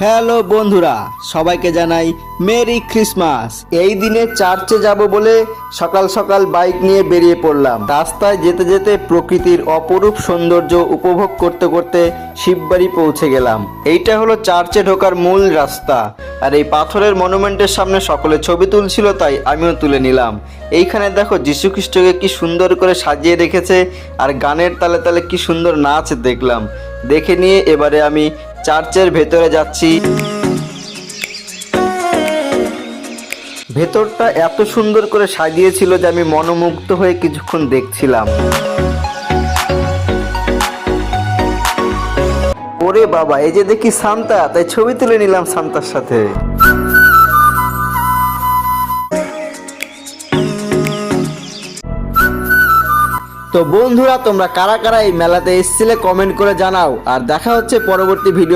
Hello বন্ধুরা, সবাইকে জানাই মেরি ক্রিসমাস। এই দিনে চার্চে যাব বলে সকাল সকাল বাইক নিয়ে বেরিয়ে পড়লাম। রাস্তায় যেতে যেতে প্রকৃতির অপরূপ সৌন্দর্য উপভোগ করতে করতে শিববাড়ি পৌঁছে গেলাম। এইটা হলো চার্চে ঢোকার মূল রাস্তা। আর এই পাথরের মনুমেন্টের সামনে সকলে ছবি তুলছিল, তাই আমিও তুলে নিলাম। এইখানে দেখো যীশু খ্রিস্টকে কি সুন্দর করে সাজিয়ে রেখেছে, আর গানের তালে তালে কি সুন্দর নাচ দেখলাম। দেখে নিয়ে এবারে আমি চার্চের ভেতরে যাচ্ছি। ভেতরটা এত সুন্দর করে সাজিয়েছিল যে আমি মনোমুগ্ধ হয়ে কিছুক্ষণ দেখছিলাম। ওরে বাবা, এই যে দেখি সান্তা, তাই ছবি তুলে নিলাম সান্তার সাথে। তো বন্ধুরা, তোমরা কারা কারা এই মেলাতে এসেছিলে কমেন্ট করে জানাও। আর দেখা হচ্ছে পরবর্তী ভিডিও।